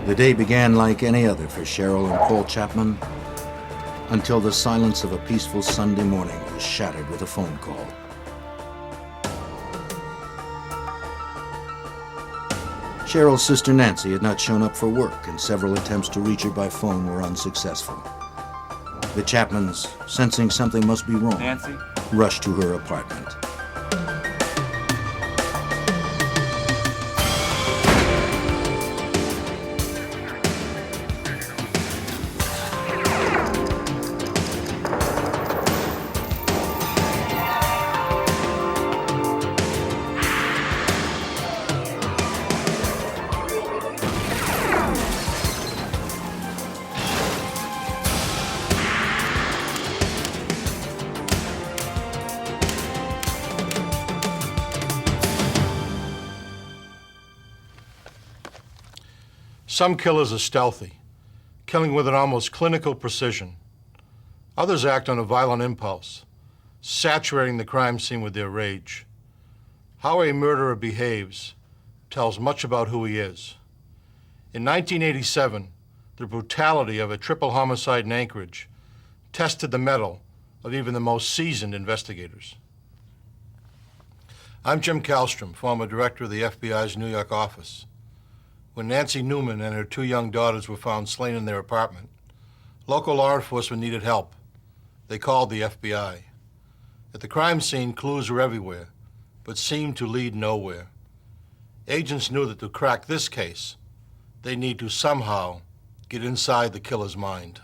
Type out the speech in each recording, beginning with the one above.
The day began like any other for Cheryl and Paul Chapman until the silence of a peaceful Sunday morning was shattered with a phone call. Cheryl's sister Nancy had not shown up for work, and several attempts to reach her by phone were unsuccessful. The Chapmans, sensing something must be wrong, Nancy? rushed to her apartment. Some killers are stealthy, killing with an almost clinical precision. Others act on a violent impulse, saturating the crime scene with their rage. How a murderer behaves tells much about who he is. In 1987, the brutality of a triple homicide in Anchorage tested the mettle of even the most seasoned investigators. I'm Jim Kallstrom, former director of the FBI's New York office. When Nancy Newman and her two young daughters were found slain in their apartment, local law enforcement needed help. They called the FBI. At the crime scene, clues were everywhere, but seemed to lead nowhere. Agents knew that to crack this case, they need to somehow get inside the killer's mind.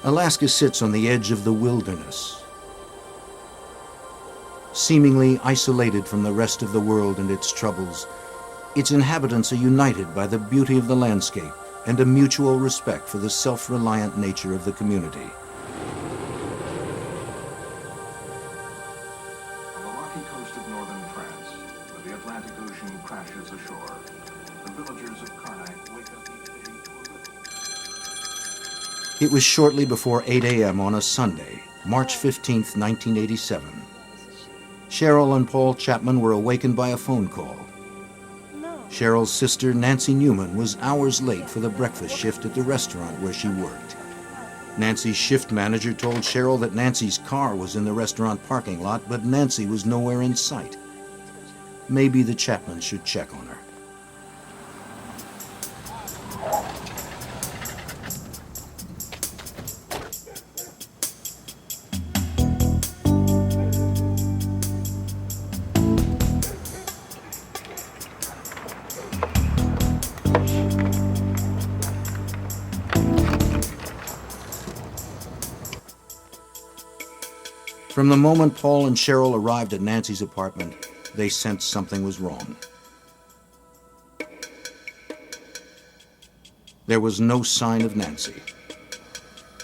Alaska sits on the edge of the wilderness, seemingly isolated from the rest of the world and its troubles. Its inhabitants are united by the beauty of the landscape and a mutual respect for the self-reliant nature of the community. On the rocky coast of northern France, where the Atlantic Ocean crashes ashore, the villagers of Karnak wake up each day to It was shortly before 8 a.m. on a Sunday, March 15th, 1987. Cheryl and Paul Chapman were awakened by a phone call. Cheryl's sister, Nancy Newman, was hours late for the breakfast shift at the restaurant where she worked. Nancy's shift manager told Cheryl that Nancy's car was in the restaurant parking lot, but Nancy was nowhere in sight. Maybe the Chapmans should check on her. From the moment Paul and Cheryl arrived at Nancy's apartment, they sensed something was wrong. There was no sign of Nancy.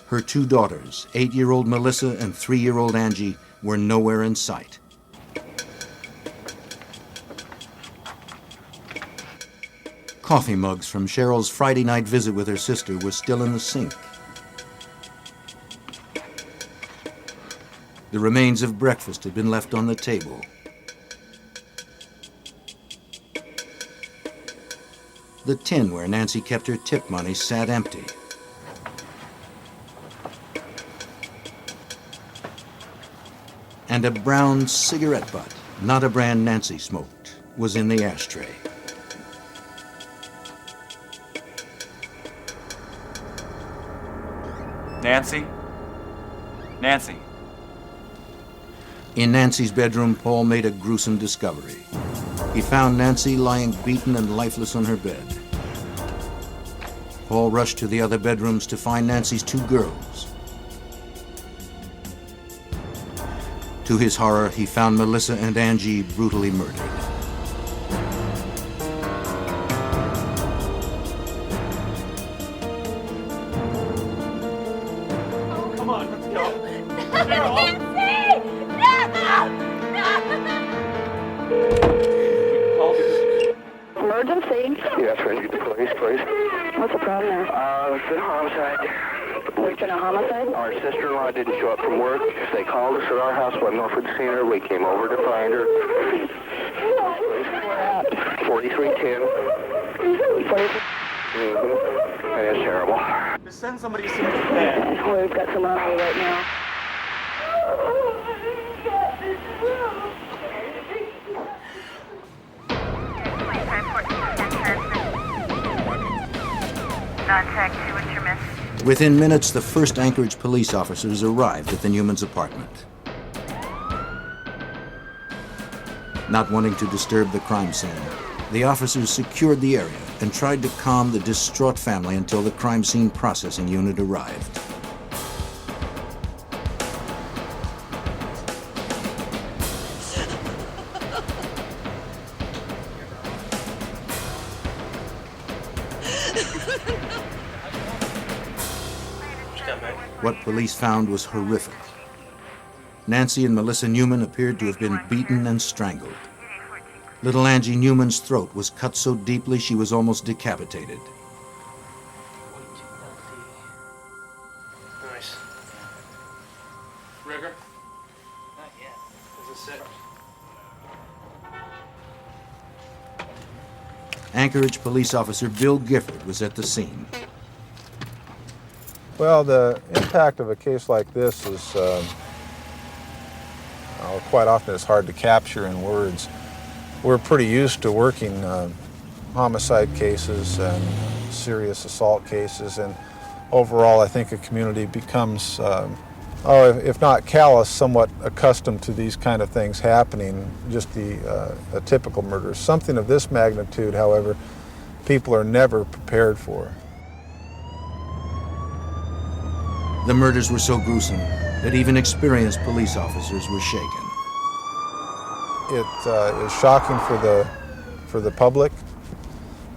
Her two daughters, 8-year-old Melissa and 3-year-old Angie, were nowhere in sight. Coffee mugs from Cheryl's Friday night visit with her sister were still in the sink. The remains of breakfast had been left on the table. The tin where Nancy kept her tip money sat empty. And a brown cigarette butt, not a brand Nancy smoked, was in the ashtray. Nancy? Nancy? In Nancy's bedroom, Paul made a gruesome discovery. He found Nancy lying beaten and lifeless on her bed. Paul rushed to the other bedrooms to find Nancy's two girls. To his horror, he found Melissa and Angie brutally murdered. Come on, let's go. Emergency. Yes, rescue the police, please. What's the problem there? It's been homicide. Return a homicide? Our sister-in-law didn't show up from work. They called us at our house, wasn't know if we'd seen her. We came over to find her. 4310. 43. And it's terrible. Just send somebody to see me today. Well, we've got someone on right now. Contact 2, what's your message? Within minutes, the first Anchorage police officers arrived at the Newmans' apartment. Not wanting to disturb the crime scene, the officers secured the area and tried to calm the distraught family until the crime scene processing unit arrived. What police found was horrific. Nancy and Melissa Newman appeared to have been beaten and strangled. Little Angie Newman's throat was cut so deeply she was almost decapitated. Nice. Rigger? Not yet. Does it sit? Anchorage police officer Bill Gifford was at the scene. Well, the impact of a case like this is quite often it's hard to capture in words. We're pretty used to working homicide cases and serious assault cases, and overall I think a community becomes, if not callous, somewhat accustomed to these kind of things happening, just a typical murder. Something of this magnitude, however, people are never prepared for. The murders were so gruesome that even experienced police officers were shaken. It is shocking for the public,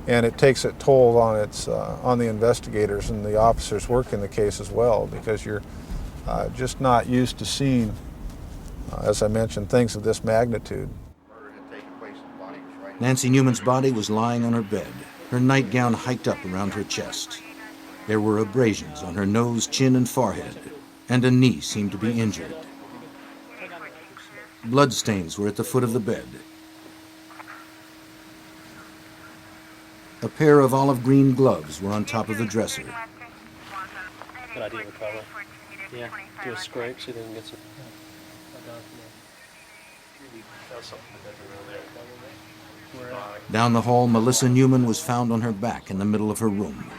and it takes a toll on the investigators and the officers working the case as well, because you're just not used to seeing, as I mentioned, things of this magnitude. Nancy Newman's body was lying on her bed, her nightgown hiked up around her chest. There were abrasions on her nose, chin, and forehead, and a knee seemed to be injured. Bloodstains were at the foot of the bed. A pair of olive green gloves were on top of the dresser. Good idea, recover. Yeah, do a scrape so they can get some. Down the hall, Melissa Newman was found on her back in the middle of her room.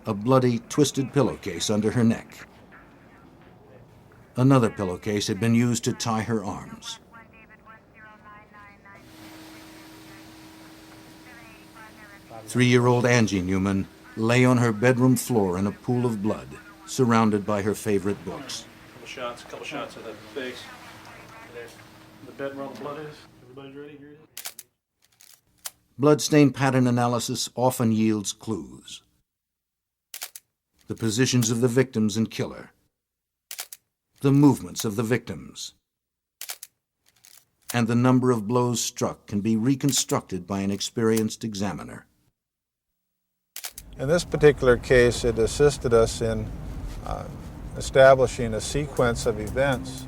A bloody, twisted pillowcase under her neck. Another pillowcase had been used to tie her arms. Three-year-old Angie Newman lay on her bedroom floor in a pool of blood, surrounded by her favorite books. Couple shots of the face. The bed where all the blood is. Everybody's ready? Here it is. Bloodstain pattern analysis often yields clues. The positions of the victims and killer. The movements of the victims. And the number of blows struck can be reconstructed by an experienced examiner. In this particular case, it assisted us in establishing a sequence of events.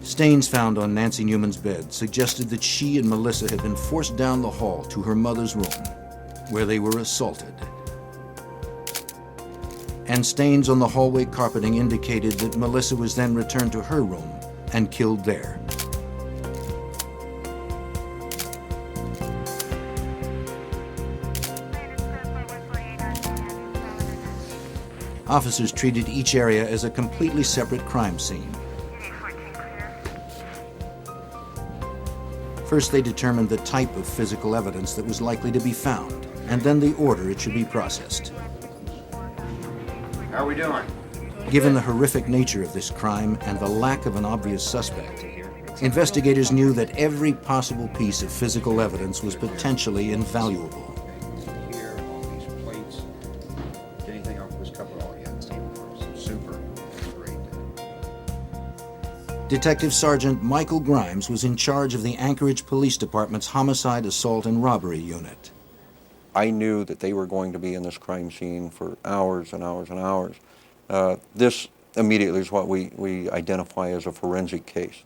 Stains found on Nancy Newman's bed suggested that she and Melissa had been forced down the hall to her mother's room, where they were assaulted. And stains on the hallway carpeting indicated that Melissa was then returned to her room and killed there. Officers treated each area as a completely separate crime scene. First, they determined the type of physical evidence that was likely to be found, and then the order it should be processed. How are we doing? Given the horrific nature of this crime and the lack of an obvious suspect, investigators knew that every possible piece of physical evidence was potentially invaluable. Here, all these plates. Did anything else was covered all yet? Super. Great. Detective Sergeant Michael Grimes was in charge of the Anchorage Police Department's Homicide, Assault, and Robbery Unit. I knew that they were going to be in this crime scene for hours and hours and hours. This immediately is what we identify as a forensic case.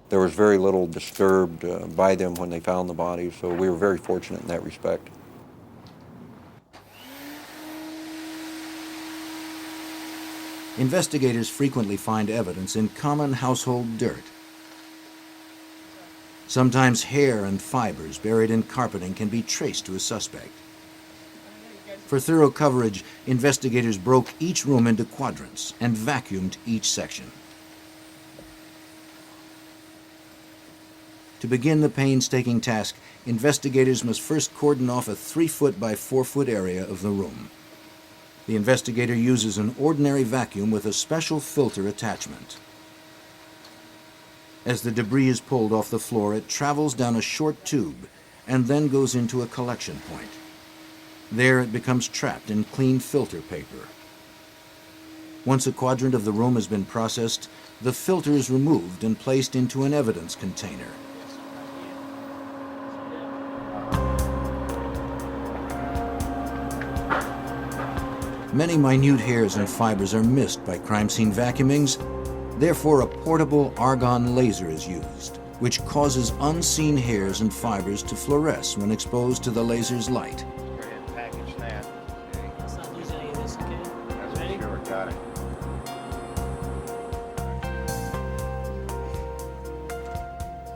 There was very little disturbed by them when they found the bodies, so we were very fortunate in that respect. Investigators frequently find evidence in common household dirt. Sometimes hair and fibers buried in carpeting can be traced to a suspect. For thorough coverage, investigators broke each room into quadrants and vacuumed each section. To begin the painstaking task, investigators must first cordon off a 3-foot by 4-foot area of the room. The investigator uses an ordinary vacuum with a special filter attachment. As the debris is pulled off the floor, it travels down a short tube and then goes into a collection point. There it becomes trapped in clean filter paper. Once a quadrant of the room has been processed, the filter is removed and placed into an evidence container. Many minute hairs and fibers are missed by crime scene vacuumings. Therefore, a portable argon laser is used, which causes unseen hairs and fibers to fluoresce when exposed to the laser's light. Go ahead and package that. Let's not lose any of this, okay? That's for sure, got it.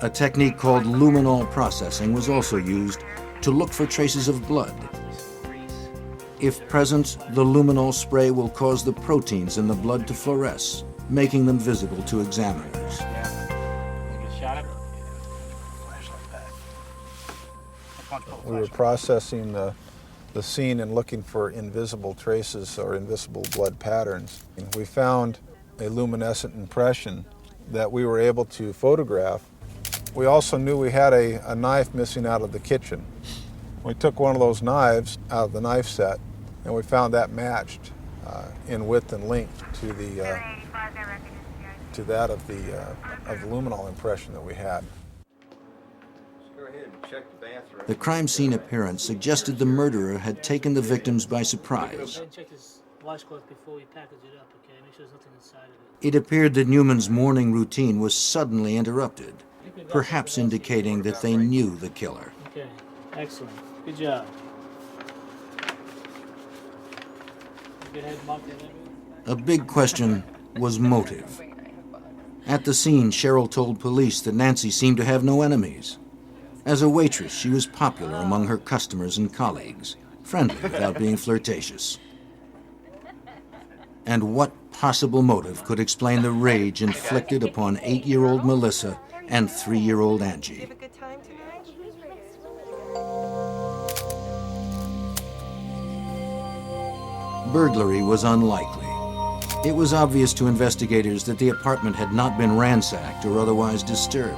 A technique called luminol processing was also used to look for traces of blood. If present, the luminol spray will cause the proteins in the blood to fluoresce, making them visible to examiners. We were processing the scene and looking for invisible traces or invisible blood patterns. We found a luminescent impression that we were able to photograph. We also knew we had a knife missing out of the kitchen. We took one of those knives out of the knife set, and we found that matched in width and length to that of the luminol impression that we had. Go ahead and check the bathroom. The crime scene appearance suggested the murderer had taken the victims by surprise. Check his washcloth before we package it up, okay? Make sure there's nothing inside of it. It appeared that Newman's morning routine was suddenly interrupted, perhaps indicating that they knew the killer. Okay, excellent. Good job. Go ahead and mark that. A big question was motive. At the scene, Cheryl told police that Nancy seemed to have no enemies. As a waitress, she was popular among her customers and colleagues, friendly without being flirtatious. And what possible motive could explain the rage inflicted upon 8-year-old Melissa and 3-year-old Angie? Burglary was unlikely. It was obvious to investigators that the apartment had not been ransacked or otherwise disturbed.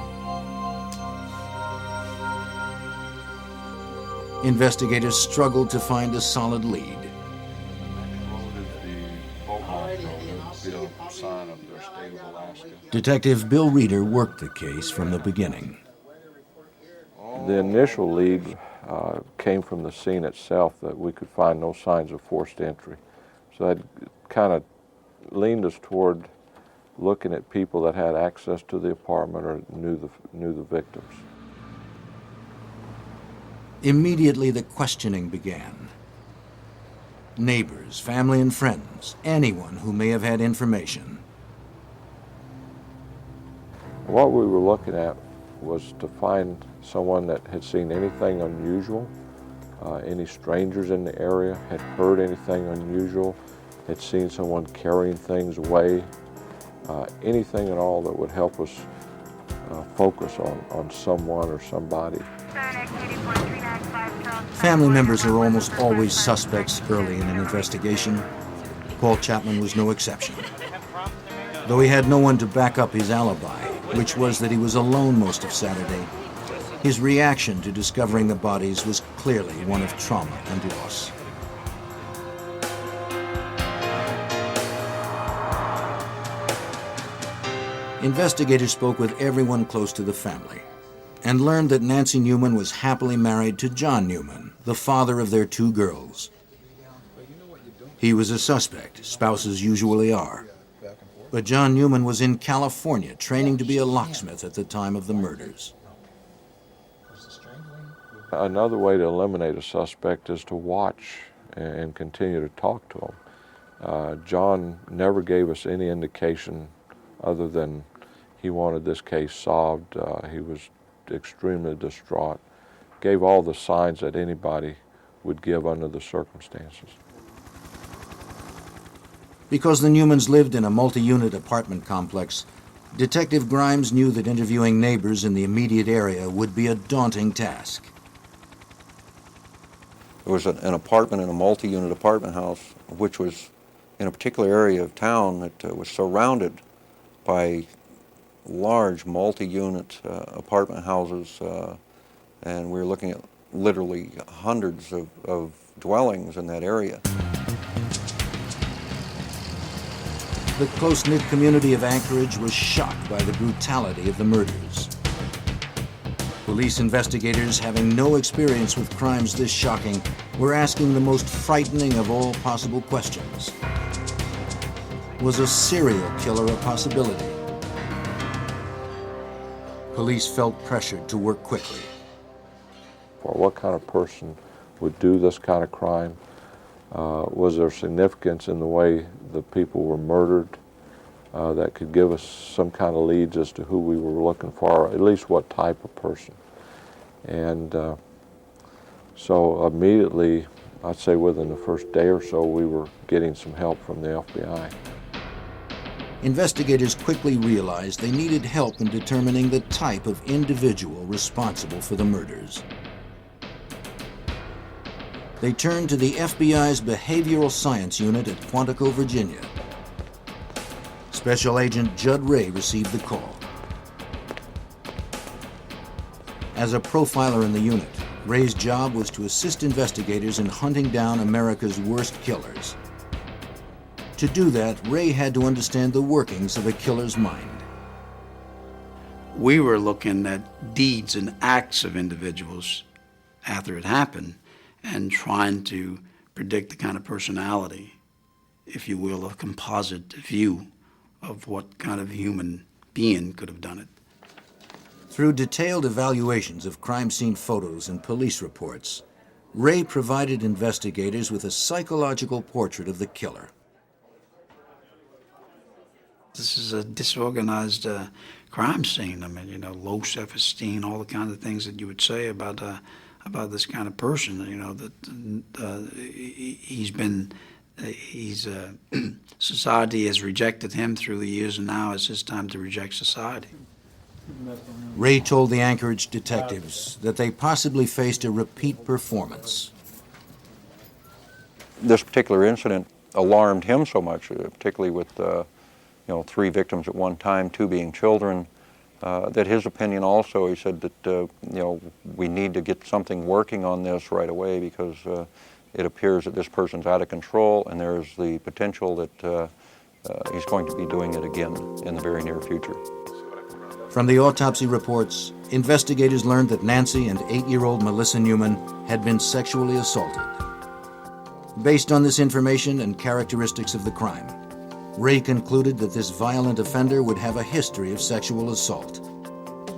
Investigators struggled to find a solid lead. Detective Bill Reeder worked the case from the beginning. The initial lead came from the scene itself, that we could find no signs of forced entry. So that kind of leaned us toward looking at people that had access to the apartment or knew the victims. Immediately the questioning began. Neighbors, family and friends, anyone who may have had information. What we were looking at was to find someone that had seen anything unusual, any strangers in the area, had heard anything unusual, had seen someone carrying things away, anything at all that would help us focus on someone or somebody. Family members are almost always suspects early in an investigation. Paul Chapman was no exception. Though he had no one to back up his alibi, which was that he was alone most of Saturday, his reaction to discovering the bodies was clearly one of trauma and loss. Investigators spoke with everyone close to the family and learned that Nancy Newman was happily married to John Newman, the father of their 2 girls. He was a suspect, spouses usually are. But John Newman was in California training to be a locksmith at the time of the murders. Another way to eliminate a suspect is to watch and continue to talk to him. John never gave us any indication other than he wanted this case solved. He was extremely distraught, gave all the signs that anybody would give under the circumstances. Because the Newmans lived in a multi-unit apartment complex, Detective Grimes knew that interviewing neighbors in the immediate area would be a daunting task. There was an apartment in a multi-unit apartment house, which was in a particular area of town that was surrounded by large multi-unit apartment houses, and we were looking at literally hundreds of dwellings in that area. The close-knit community of Anchorage was shocked by the brutality of the murders. Police investigators, having no experience with crimes this shocking, were asking the most frightening of all possible questions. Was a serial killer a possibility? Police felt pressured to work quickly. For what kind of person would do this kind of crime? Was there significance in the way the people were murdered that could give us some kind of leads as to who we were looking for, or at least what type of person? And so immediately, I'd say within the first day or so, we were getting some help from the FBI. Investigators quickly realized they needed help in determining the type of individual responsible for the murders. They turned to the FBI's Behavioral Science Unit at Quantico, Virginia. Special Agent Judd Ray received the call. As a profiler in the unit, Ray's job was to assist investigators in hunting down America's worst killers. To do that, Ray had to understand the workings of a killer's mind. We were looking at deeds and acts of individuals after it happened and trying to predict the kind of personality, if you will, a composite view of what kind of human being could have done it. Through detailed evaluations of crime scene photos and police reports, Ray provided investigators with a psychological portrait of the killer. This is a disorganized crime scene. I mean, you know, low self-esteem, all the kind of things that you would say about this kind of person. You know, that society has rejected him through the years, and now it's his time to reject society. Ray told the Anchorage detectives that they possibly faced a repeat performance. This particular incident alarmed him so much, particularly with 3 victims at one time, 2 being children, that his opinion also, he said that we need to get something working on this right away, because it appears that this person's out of control, and there's the potential that he's going to be doing it again in the very near future. From the autopsy reports, investigators learned that Nancy and 8-year-old Melissa Newman had been sexually assaulted. Based on this information and characteristics of the crime, Ray concluded that this violent offender would have a history of sexual assault.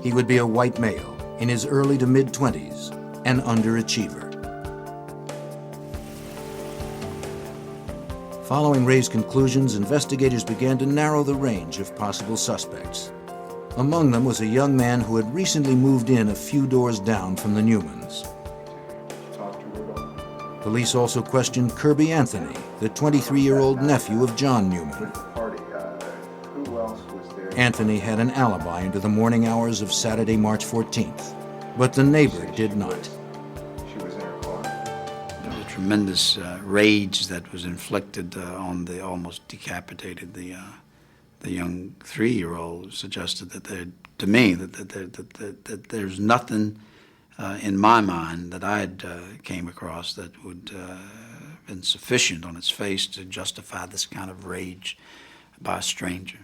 He would be a white male in his early to mid-20s, an underachiever. Following Ray's conclusions, investigators began to narrow the range of possible suspects. Among them was a young man who had recently moved in a few doors down from the Newmans. Police also questioned Kirby Anthony, the 23-year-old nephew of John Newman. Anthony had an alibi into the morning hours of Saturday, March 14th, but the neighbor did not. The tremendous rage that was inflicted on the almost decapitated the young 3-year-old suggested that to me that there's nothing in my mind that I had came across that would have been sufficient on its face to justify this kind of rage by a stranger.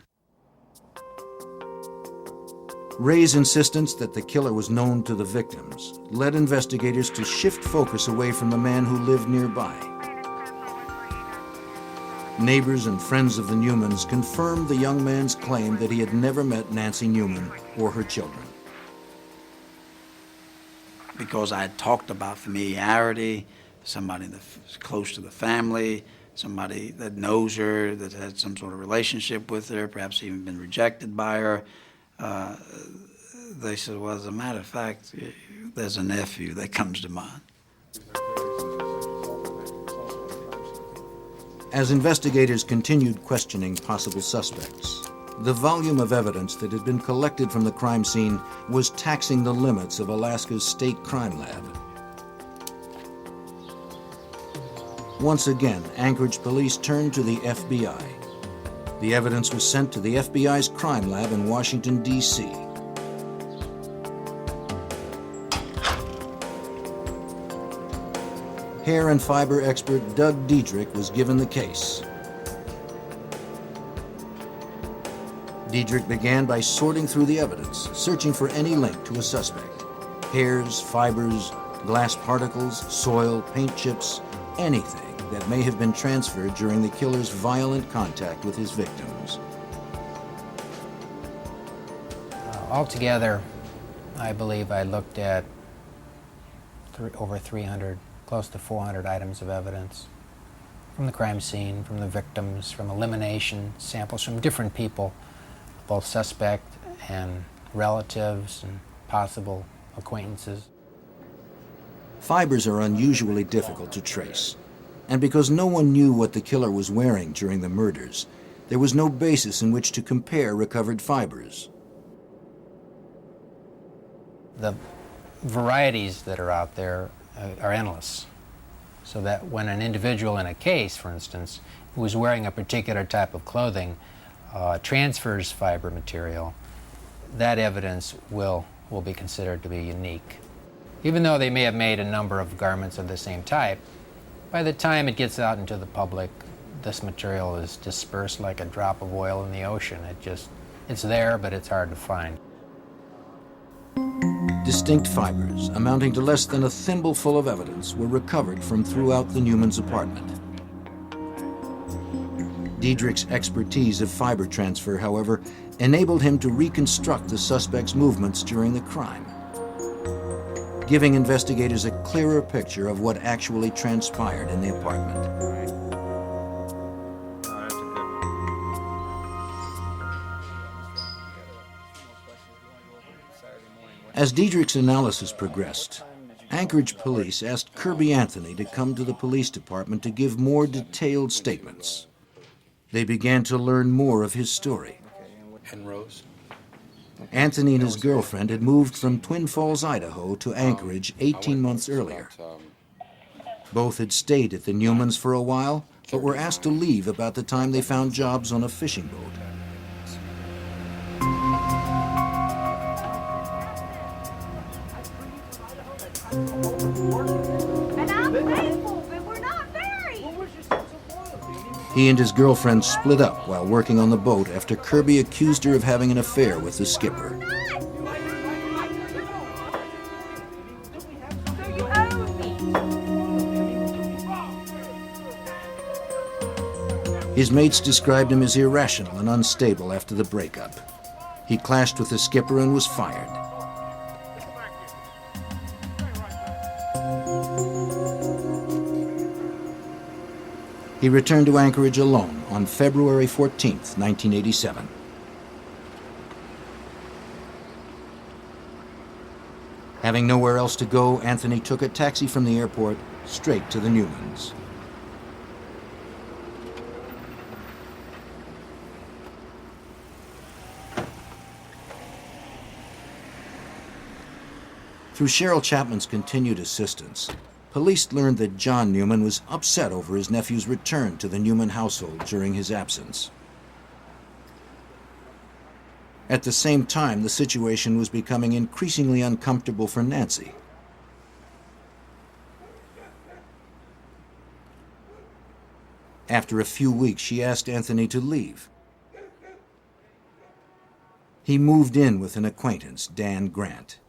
Ray's insistence that the killer was known to the victims led investigators to shift focus away from the man who lived nearby. Neighbors and friends of the Newmans confirmed the young man's claim that he had never met Nancy Newman or her children. Because I had talked about familiarity, somebody that's close to the family, somebody that knows her, that had some sort of relationship with her, perhaps even been rejected by her. They said, well, as a matter of fact, there's a nephew that comes to mind. As investigators continued questioning possible suspects, the volume of evidence that had been collected from the crime scene was taxing the limits of Alaska's state crime lab. Once again, Anchorage police turned to the FBI. The evidence was sent to the FBI's crime lab in Washington, D.C. Hair and fiber expert Doug Diedrich was given the case. Diedrich began by sorting through the evidence, searching for any link to a suspect. Hairs, fibers, glass particles, soil, paint chips, anything that may have been transferred during the killer's violent contact with his victims. Altogether, I believe I looked at over 300, close to 400 items of evidence from the crime scene, from the victims, from elimination samples from different people, both suspect and relatives and possible acquaintances. Fibers are unusually difficult to trace, and because no one knew what the killer was wearing during the murders, there was no basis in which to compare recovered fibers. The varieties that are out there are endless, so that when an individual in a case, for instance, who is wearing a particular type of clothing transfers fiber material, that evidence will be considered to be unique. Even though they may have made a number of garments of the same type, by the time it gets out into the public, this material is dispersed like a drop of oil in the ocean. It's there, but it's hard to find. Distinct fibers, amounting to less than a thimbleful of evidence, were recovered from throughout the Newmans' apartment. Diedrich's expertise of fiber transfer, however, enabled him to reconstruct the suspect's movements during the crime, giving investigators a clearer picture of what actually transpired in the apartment. As Diedrich's analysis progressed, Anchorage police asked Kirby Anthony to come to the police department to give more detailed statements. They began to learn more of his story. And Rose? Anthony and his girlfriend had moved from Twin Falls, Idaho to Anchorage 18 months earlier. Both had stayed at the Newmans for a while, but were asked to leave about the time they found jobs on a fishing boat. And I'm faithful, but we're not married. He and his girlfriend split up while working on the boat after Kirby accused her of having an affair with the skipper. His mates described him as irrational and unstable after the breakup. He clashed with the skipper and was fired. He returned to Anchorage alone on February 14, 1987. Having nowhere else to go, Anthony took a taxi from the airport straight to the Newmans. Through Cheryl Chapman's continued assistance, police learned that John Newman was upset over his nephew's return to the Newman household during his absence. At the same time, the situation was becoming increasingly uncomfortable for Nancy. After a few weeks, she asked Anthony to leave. He moved in with an acquaintance, Dan Grant.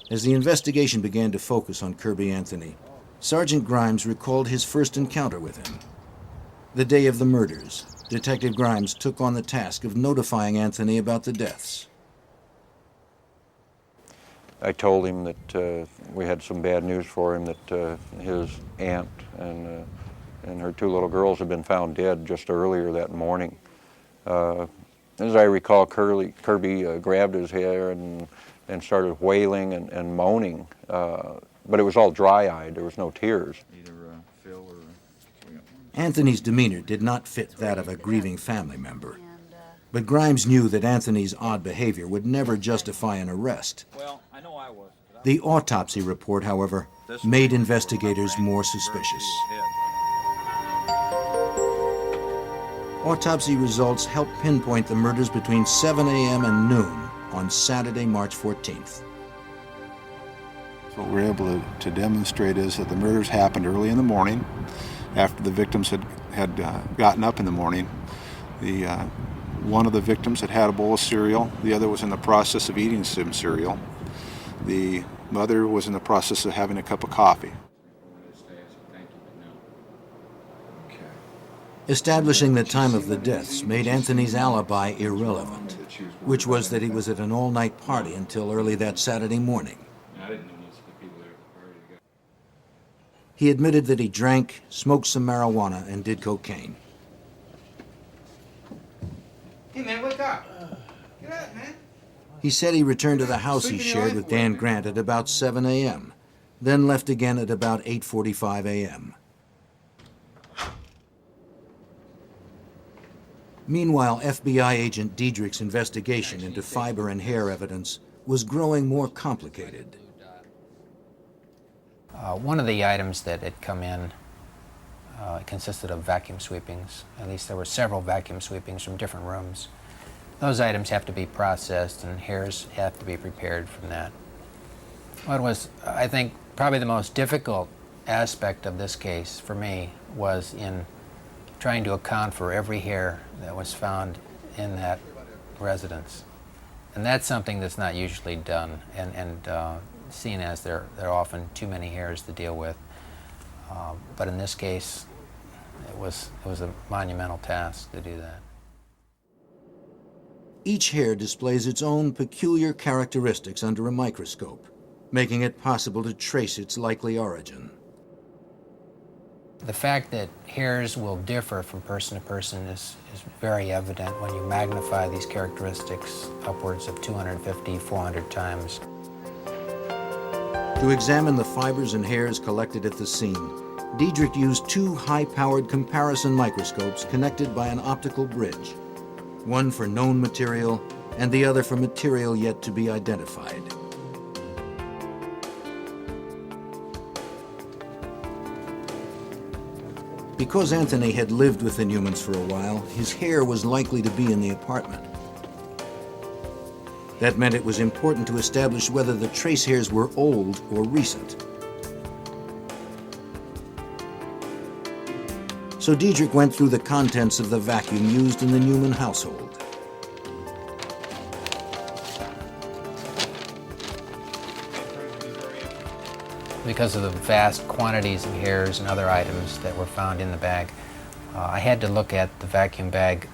As the investigation began to focus on Kirby Anthony, Sergeant Grimes recalled his first encounter with him. The day of the murders, Detective Grimes took on the task of notifying Anthony about the deaths. I told him that we had some bad news for him, that his aunt and her two little girls had been found dead just earlier that morning. As I recall, Kirby grabbed his hair and started wailing and moaning, but it was all dry-eyed. There was no tears. Anthony's demeanor did not fit that of a grieving family member. But Grimes knew that Anthony's odd behavior would never justify an arrest. The autopsy report, however, made investigators more suspicious. Autopsy results helped pinpoint the murders between 7 a.m. and noon on Saturday, March 14th. What we're able to demonstrate is that the murders happened early in the morning, after the victims had gotten up in the morning. One of the victims had a bowl of cereal. The other was in the process of eating some cereal. The mother was in the process of having a cup of coffee. Establishing the time of the deaths made Anthony's alibi irrelevant, which was that he was at an all-night party until early that Saturday morning. He admitted that he drank, smoked some marijuana, and did cocaine. Hey man, wake up. Get up, man. He said he returned to the house he shared with Dan Grant at about 7 a.m., then left again at about 8:45 a.m. Meanwhile, FBI agent Diedrich's investigation into fiber and hair evidence was growing more complicated. One of the items that had come in consisted of vacuum sweepings. At least there were several vacuum sweepings from different rooms. Those items have to be processed and hairs have to be prepared from that. What was, I think, probably the most difficult aspect of this case for me was in trying to account for every hair that was found in that residence. And that's something that's not usually done, and seen as there are often too many hairs to deal with. But in this case, it was a monumental task to do that. Each hair displays its own peculiar characteristics under a microscope, making it possible to trace its likely origin. The fact that hairs will differ from person to person is very evident when you magnify these characteristics upwards of 250, 400 times. To examine the fibers and hairs collected at the scene, Diedrich used two high-powered comparison microscopes connected by an optical bridge, one for known material and the other for material yet to be identified. Because Anthony had lived with the Newmans for a while, his hair was likely to be in the apartment. That meant it was important to establish whether the trace hairs were old or recent. So Diedrich went through the contents of the vacuum used in the Newman household. Because of the vast quantities of hairs and other items that were found in the bag, I had to look at the vacuum bag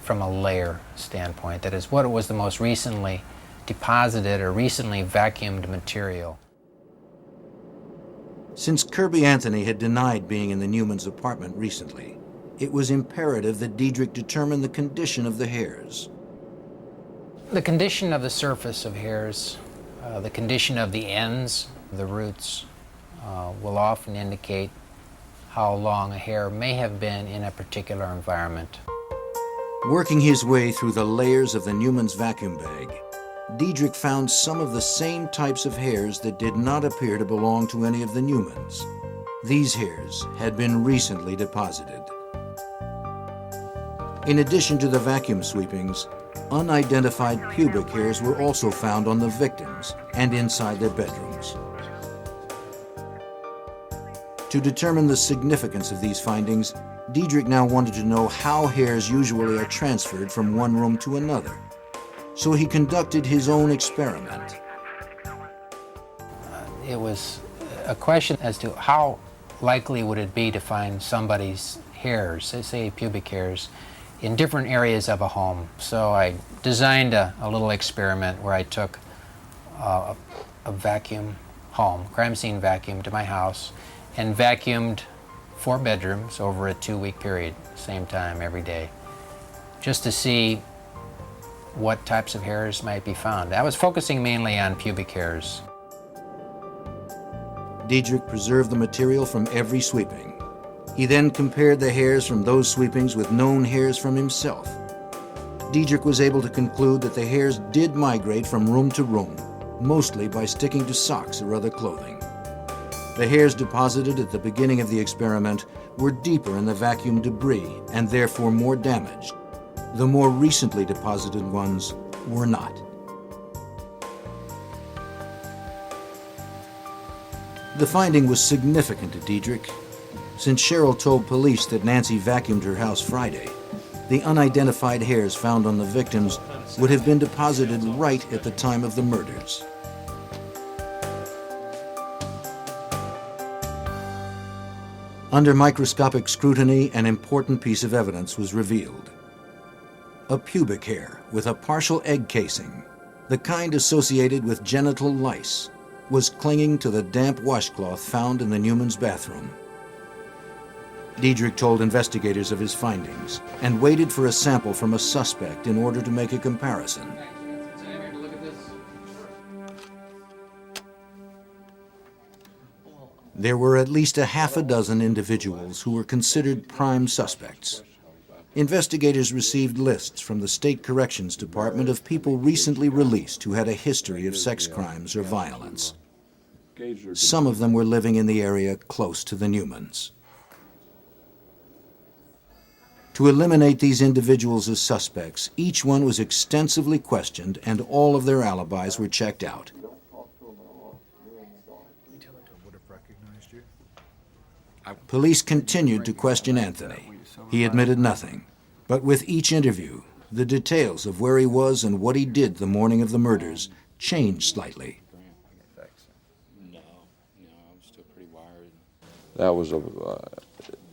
from a layer standpoint. That is, what was the most recently deposited or recently vacuumed material. Since Kirby Anthony had denied being in the Newmans' apartment recently, it was imperative that Diedrich determine the condition of the hairs. The condition of the surface of hairs, the condition of the ends, the roots, will often indicate how long a hair may have been in a particular environment. Working his way through the layers of the Newman's vacuum bag, Diedrich found some of the same types of hairs that did not appear to belong to any of the Newmans. These hairs had been recently deposited. In addition to the vacuum sweepings, unidentified pubic hairs were also found on the victims and inside their bedrooms. To determine the significance of these findings, Diedrich now wanted to know how hairs usually are transferred from one room to another. So he conducted his own experiment. It was a question as to how likely would it be to find somebody's hairs, say pubic hairs, in different areas of a home. So I designed a little experiment where I took a vacuum home, crime scene vacuum, to my house and vacuumed 4 bedrooms over a 2-week period, same time every day, just to see what types of hairs might be found. I was focusing mainly on pubic hairs. Diedrich preserved the material from every sweeping. He then compared the hairs from those sweepings with known hairs from himself. Diedrich was able to conclude that the hairs did migrate from room to room, mostly by sticking to socks or other clothing. The hairs deposited at the beginning of the experiment were deeper in the vacuum debris and therefore more damaged. The more recently deposited ones were not. The finding was significant to Diedrich. Since Cheryl told police that Nancy vacuumed her house Friday, the unidentified hairs found on the victims would have been deposited right at the time of the murders. Under microscopic scrutiny, an important piece of evidence was revealed. A pubic hair with a partial egg casing, the kind associated with genital lice, was clinging to the damp washcloth found in the Newman's bathroom. Diedrich told investigators of his findings and waited for a sample from a suspect in order to make a comparison. There were at least a half a dozen individuals who were considered prime suspects. Investigators received lists from the State Corrections Department of people recently released who had a history of sex crimes or violence. Some of them were living in the area close to the Newmans. To eliminate these individuals as suspects, each one was extensively questioned and all of their alibis were checked out. Police continued to question Anthony. He admitted nothing. But with each interview, the details of where he was and what he did the morning of the murders changed slightly. That was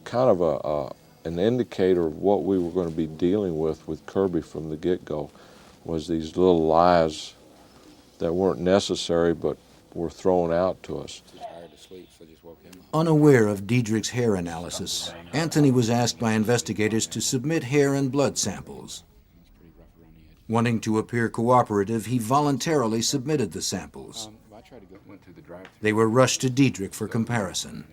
kind of an indicator of what we were going to be dealing with Kirby from the get-go, was these little lies that weren't necessary but were thrown out to us. Unaware of Diedrich's hair analysis, Anthony was asked by investigators to submit hair and blood samples. Wanting to appear cooperative, he voluntarily submitted the samples. They were rushed to Diedrich for comparison.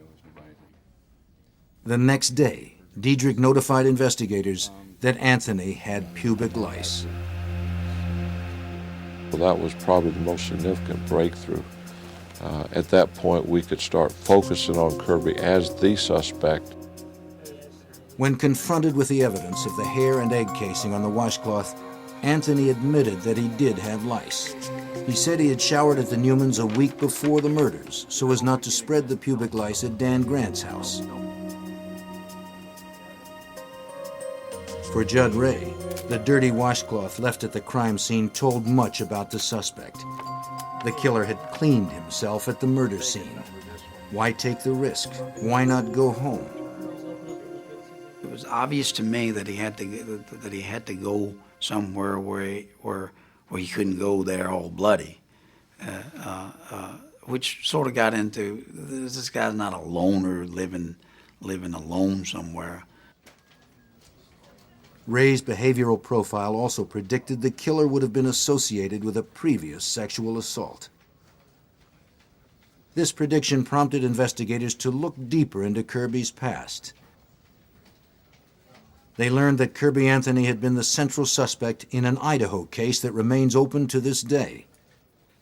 The next day, Diedrich notified investigators that Anthony had pubic lice. Well, that was probably the most significant breakthrough. At that point, we could start focusing on Kirby as the suspect. When confronted with the evidence of the hair and egg casing on the washcloth, Anthony admitted that he did have lice. He said he had showered at the Newmans a week before the murders so as not to spread the pubic lice at Dan Grant's house. For Judd Ray, the dirty washcloth left at the crime scene told much about the suspect. The killer had cleaned himself at the murder scene. Why take the risk? Why not go home? It was obvious to me that he had to go somewhere where he couldn't go there all bloody, which sort of got into this guy's not a loner living alone somewhere. Ray's behavioral profile also predicted the killer would have been associated with a previous sexual assault. This prediction prompted investigators to look deeper into Kirby's past. They learned that Kirby Anthony had been the central suspect in an Idaho case that remains open to this day.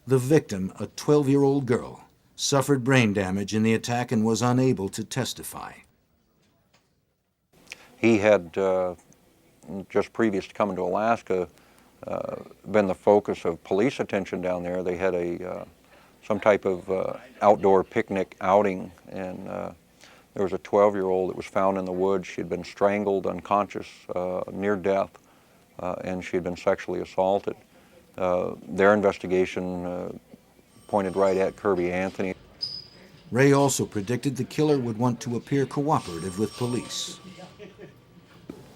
The victim, a 12-year-old girl, suffered brain damage in the attack and was unable to testify. He had just previous to coming to Alaska, been the focus of police attention down there. They had some type of outdoor picnic outing, and There was a 12-year-old that was found in the woods. She had been strangled, unconscious, near death, and she had been sexually assaulted. Their investigation pointed right at Kirby Anthony. Ray also predicted the killer would want to appear cooperative with police.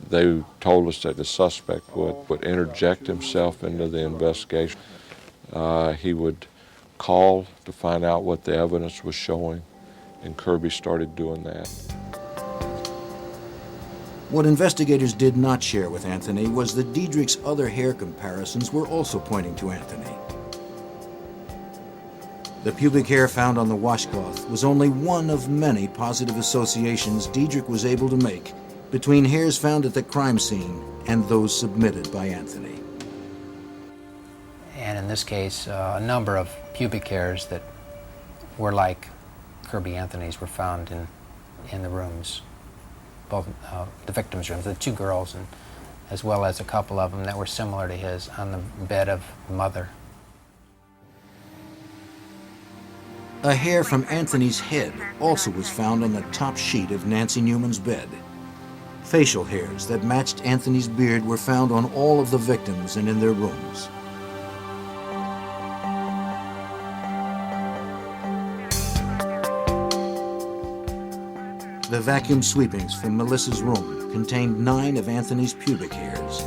They told us that the suspect would interject himself into the investigation. He would call to find out what the evidence was showing, and Kirby started doing that. What investigators did not share with Anthony was that Diedrich's other hair comparisons were also pointing to Anthony. The pubic hair found on the washcloth was only one of many positive associations Diedrich was able to make between hairs found at the crime scene and those submitted by Anthony. And in this case, a number of pubic hairs that were like Kirby Anthony's were found in the rooms, both the victims' rooms, the two girls, and as well as a couple of them that were similar to his on the bed of the mother. A hair from Anthony's head also was found on the top sheet of Nancy Newman's bed. Facial hairs that matched Anthony's beard were found on all of the victims and in their rooms. The vacuum sweepings from Melissa's room contained 9 of Anthony's pubic hairs.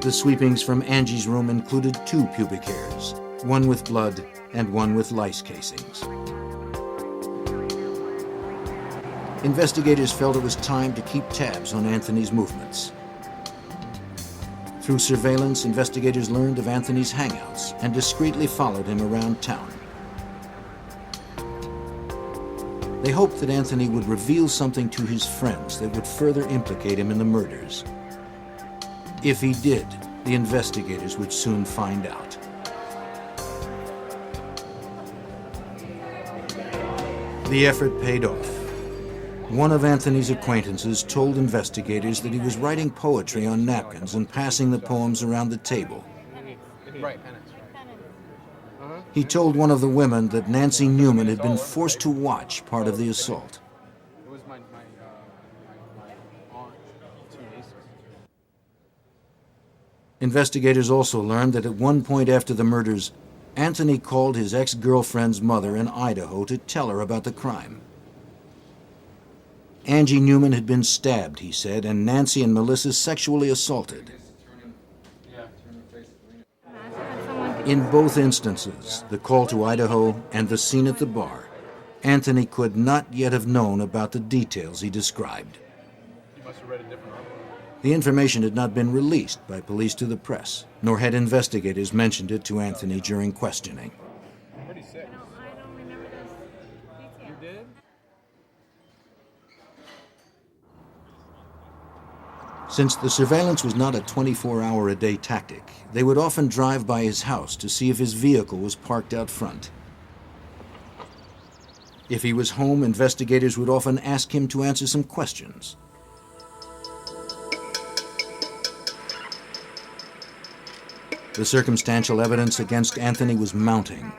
The sweepings from Angie's room included 2 pubic hairs, one with blood and one with lice casings. Investigators felt it was time to keep tabs on Anthony's movements. Through surveillance, investigators learned of Anthony's hangouts and discreetly followed him around town. They hoped that Anthony would reveal something to his friends that would further implicate him in the murders. If he did, the investigators would soon find out. The effort paid off. One of Anthony's acquaintances told investigators that he was writing poetry on napkins and passing the poems around the table. He told one of the women that Nancy Newman had been forced to watch part of the assault. Investigators also learned that at one point after the murders, Anthony called his ex-girlfriend's mother in Idaho to tell her about the crime. Angie Newman had been stabbed, he said, and Nancy and Melissa sexually assaulted. In both instances, the call to Idaho and the scene at the bar, Anthony could not yet have known about the details he described. The information had not been released by police to the press, nor had investigators mentioned it to Anthony during questioning. Since the surveillance was not a 24-hour-a-day tactic, they would often drive by his house to see if his vehicle was parked out front. If he was home, investigators would often ask him to answer some questions. The circumstantial evidence against Anthony was mounting.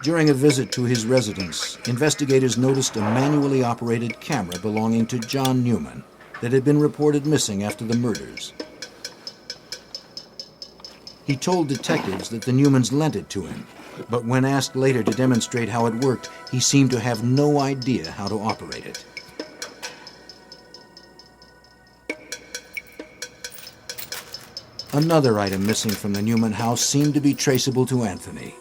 During a visit to his residence, investigators noticed a manually operated camera belonging to John Newman that had been reported missing after the murders. He told detectives that the Newmans lent it to him, but when asked later to demonstrate how it worked, he seemed to have no idea how to operate it. Another item missing from the Newman house seemed to be traceable to Anthony.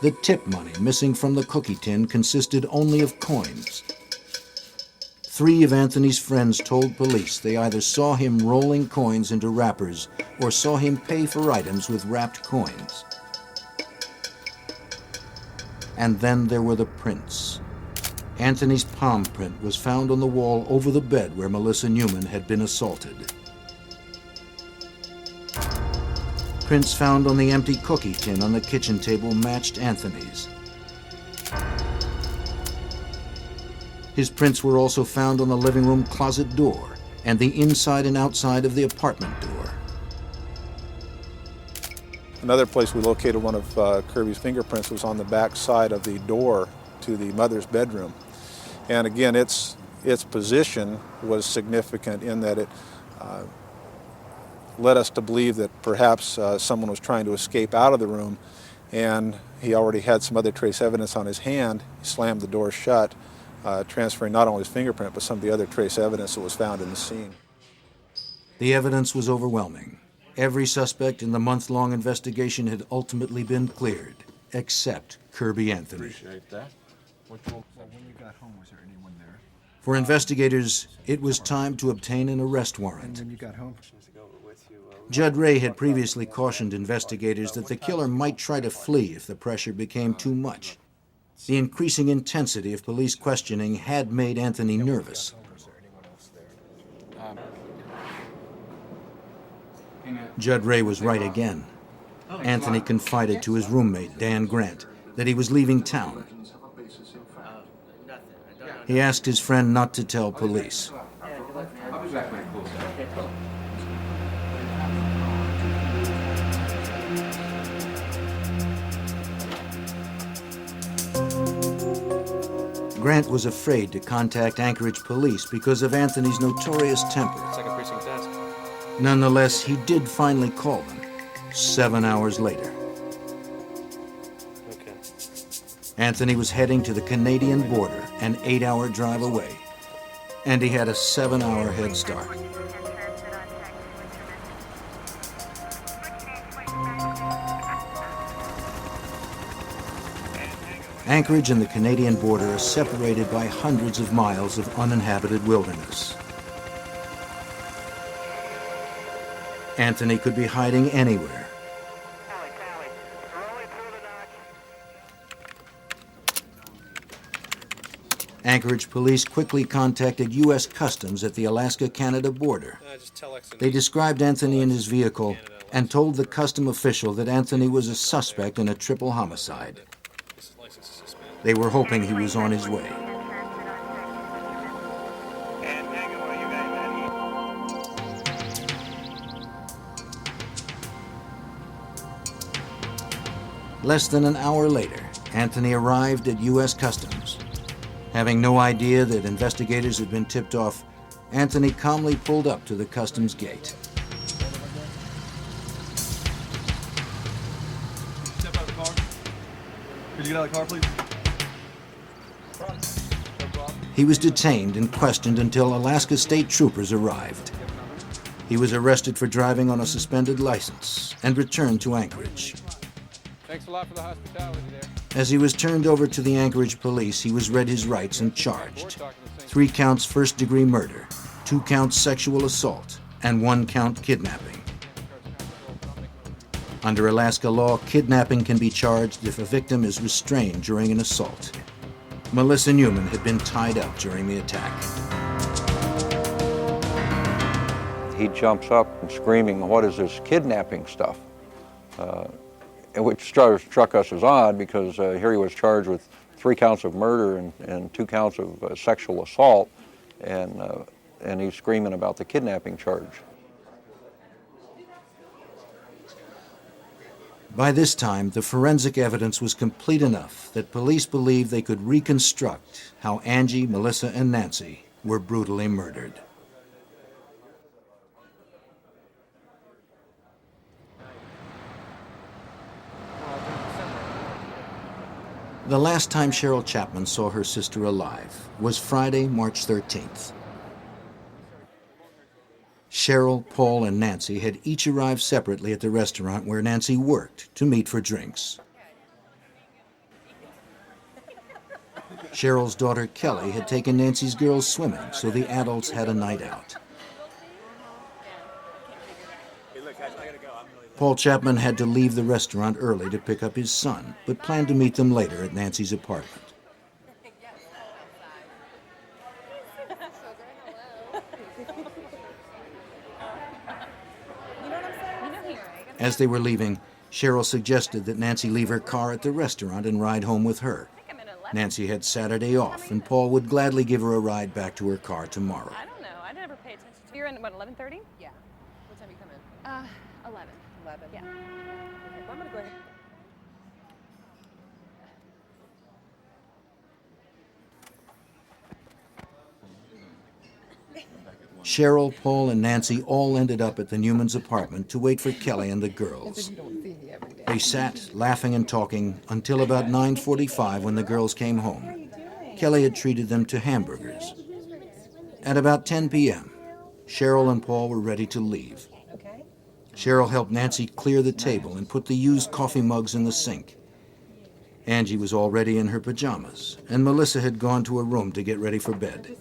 The tip money missing from the cookie tin consisted only of coins. 3 of Anthony's friends told police they either saw him rolling coins into wrappers or saw him pay for items with wrapped coins. And then there were the prints. Anthony's palm print was found on the wall over the bed where Melissa Newman had been assaulted. Prints found on the empty cookie tin on the kitchen table matched Anthony's. His prints were also found on the living room closet door and the inside and outside of the apartment door. Another place we located one of Kirby's fingerprints was on the back side of the door to the mother's bedroom. And again, its position was significant in that it led us to believe that perhaps someone was trying to escape out of the room, and he already had some other trace evidence on his hand. He slammed the door shut, transferring not only his fingerprint, but some of the other trace evidence that was found in the scene. The evidence was overwhelming. Every suspect in the month-long investigation had ultimately been cleared, except Kirby Anthony. Appreciate that. When you got home, was there anyone there? For investigators, it was time to obtain an arrest warrant. When you got home? Judd Ray had previously cautioned investigators that the killer might try to flee if the pressure became too much. The increasing intensity of police questioning had made Anthony nervous. Judd Ray was right again. Anthony confided to his roommate, Dan Grant, that he was leaving town. He asked his friend not to tell police. Grant was afraid to contact Anchorage police because of Anthony's notorious temper. Second precinct task. Nonetheless, he did finally call them 7 hours later. Okay. Anthony was heading to the Canadian border, an 8-hour drive away, and he had a 7-hour head start. Anchorage and the Canadian border are separated by hundreds of miles of uninhabited wilderness. Anthony could be hiding anywhere. Anchorage police quickly contacted U.S. Customs at the Alaska-Canada border. They described Anthony and his vehicle and told the custom official that Anthony was a suspect in a triple homicide. They were hoping he was on his way. Less than an hour later, Anthony arrived at U.S. Customs. Having no idea that investigators had been tipped off, Anthony calmly pulled up to the customs gate. Step out of the car. Could you get out of the car, please? He was detained and questioned until Alaska State Troopers arrived. He was arrested for driving on a suspended license and returned to Anchorage. Thanks a lot for the hospitality there. As he was turned over to the Anchorage police, he was read his rights and charged. 3 counts first-degree murder, 2 counts sexual assault, and 1 count kidnapping. Under Alaska law, kidnapping can be charged if a victim is restrained during an assault. Melissa Newman had been tied up during the attack. He jumps up and screaming, "What is this kidnapping stuff?" Which struck us as odd because here he was charged with 3 counts of murder and 2 counts of sexual assault, and he's screaming about the kidnapping charge. By this time, the forensic evidence was complete enough that police believed they could reconstruct how Angie, Melissa, and Nancy were brutally murdered. The last time Cheryl Chapman saw her sister alive was Friday, March 13th. Cheryl, Paul, and Nancy had each arrived separately at the restaurant where Nancy worked to meet for drinks. Cheryl's daughter, Kelly, had taken Nancy's girls swimming, so the adults had a night out. Paul Chapman had to leave the restaurant early to pick up his son, but planned to meet them later at Nancy's apartment. As they were leaving, Cheryl suggested that Nancy leave her car at the restaurant and ride home with her. Nancy had Saturday off, and Paul would gladly give her a ride back to her car tomorrow. I don't know. I never pay attention to you. You're in, what, 11:30? Yeah. time you come in? 11. 11? Yeah. Okay, well, I'm going to go ahead. Cheryl, Paul, and Nancy all ended up at the Newmans' apartment to wait for Kelly and the girls. They sat, laughing and talking, until about 9:45 when the girls came home. Kelly had treated them to hamburgers. At about 10 p.m., Cheryl and Paul were ready to leave. Cheryl helped Nancy clear the table and put the used coffee mugs in the sink. Angie was already in her pajamas, and Melissa had gone to her room to get ready for bed.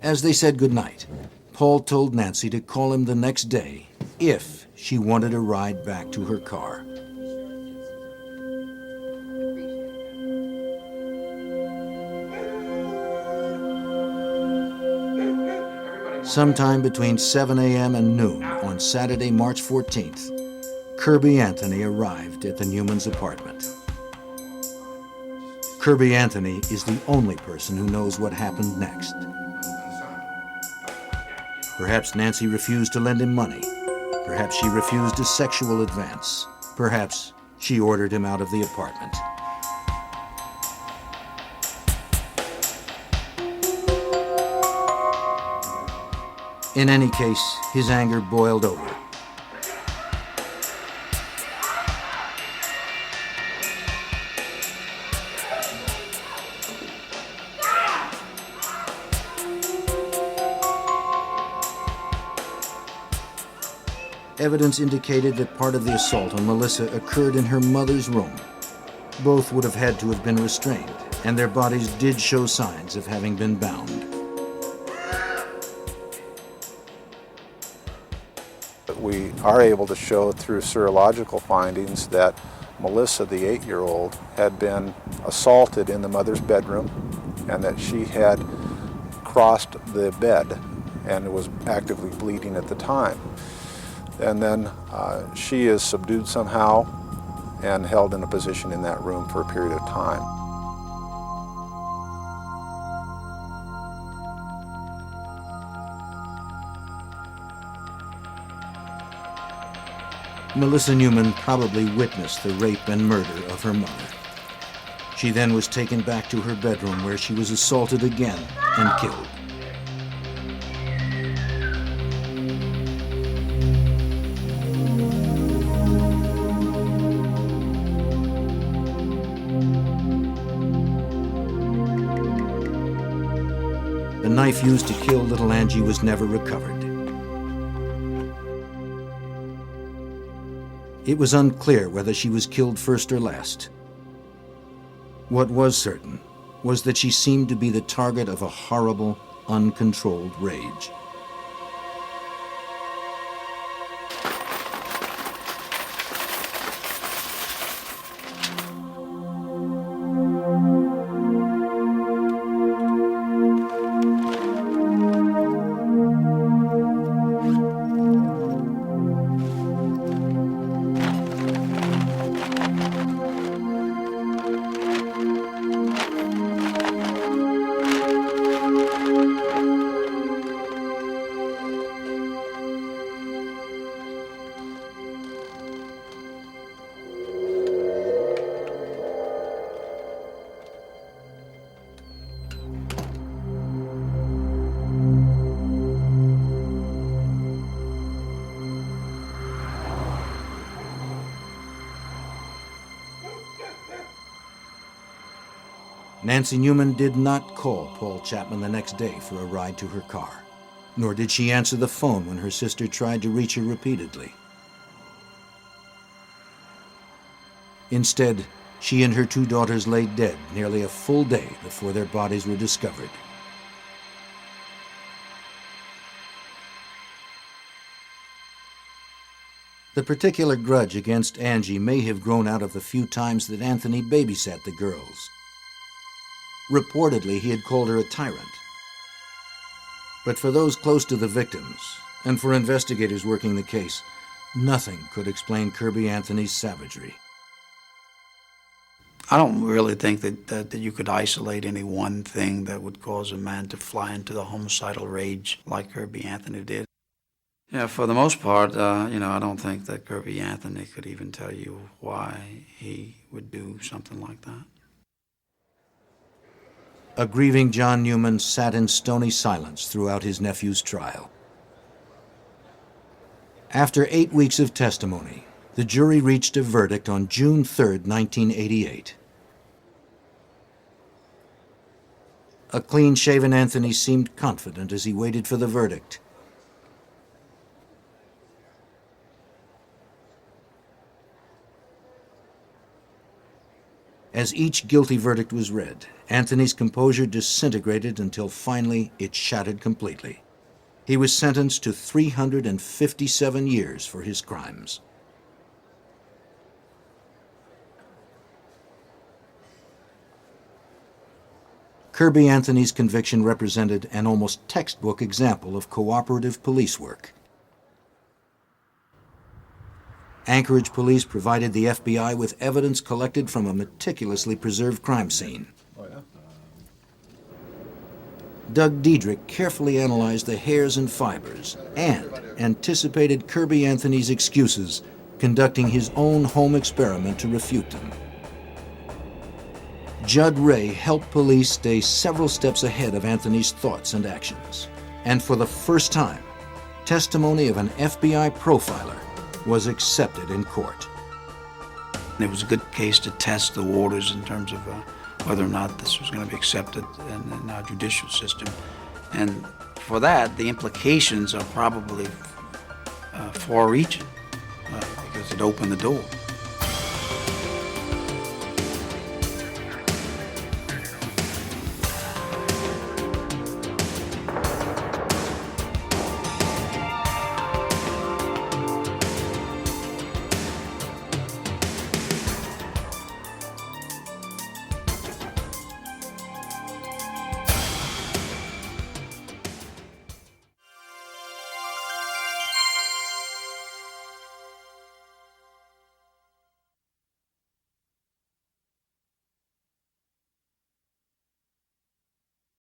As they said goodnight, Paul told Nancy to call him the next day if she wanted a ride back to her car. Sometime between 7 a.m. and noon on Saturday, March 14th, Kirby Anthony arrived at the Newmans' apartment. Kirby Anthony is the only person who knows what happened next. Perhaps Nancy refused to lend him money. Perhaps she refused a sexual advance. Perhaps she ordered him out of the apartment. In any case, his anger boiled over. Evidence indicated that part of the assault on Melissa occurred in her mother's room. Both would have had to have been restrained, and their bodies did show signs of having been bound. We are able to show through serological findings that Melissa, the 8-year-old, had been assaulted in the mother's bedroom and that she had crossed the bed and was actively bleeding at the time. And then she is subdued somehow and held in a position in that room for a period of time. Melissa Newman probably witnessed the rape and murder of her mother. She then was taken back to her bedroom where she was assaulted again and killed. The knife used to kill little Angie was never recovered. It was unclear whether she was killed first or last. What was certain was that she seemed to be the target of a horrible, uncontrolled rage. Nancy Newman did not call Paul Chapman the next day for a ride to her car, nor did she answer the phone when her sister tried to reach her repeatedly. Instead, she and her 2 daughters lay dead nearly a full day before their bodies were discovered. The particular grudge against Angie may have grown out of the few times that Anthony babysat the girls. Reportedly, he had called her a tyrant. But for those close to the victims, and for investigators working the case, nothing could explain Kirby Anthony's savagery. I don't really think that you could isolate any one thing that would cause a man to fly into the homicidal rage like Kirby Anthony did. Yeah, for the most part, I don't think that Kirby Anthony could even tell you why he would do something like that. A grieving John Newman sat in stony silence throughout his nephew's trial. After 8 weeks of testimony, the jury reached a verdict on June 3, 1988. A clean-shaven Anthony seemed confident as he waited for the verdict. As each guilty verdict was read, Anthony's composure disintegrated until finally it shattered completely. He was sentenced to 357 years for his crimes. Kirby Anthony's conviction represented an almost textbook example of cooperative police work. Anchorage police provided the FBI with evidence collected from a meticulously preserved crime scene. Doug Diedrich carefully analyzed the hairs and fibers and anticipated Kirby Anthony's excuses, conducting his own home experiment to refute them. Judd Ray helped police stay several steps ahead of Anthony's thoughts and actions. And for the first time, testimony of an FBI profiler was accepted in court. It was a good case to test the waters in terms of whether or not this was going to be accepted in our judicial system. And for that, the implications are probably far-reaching because it opened the door.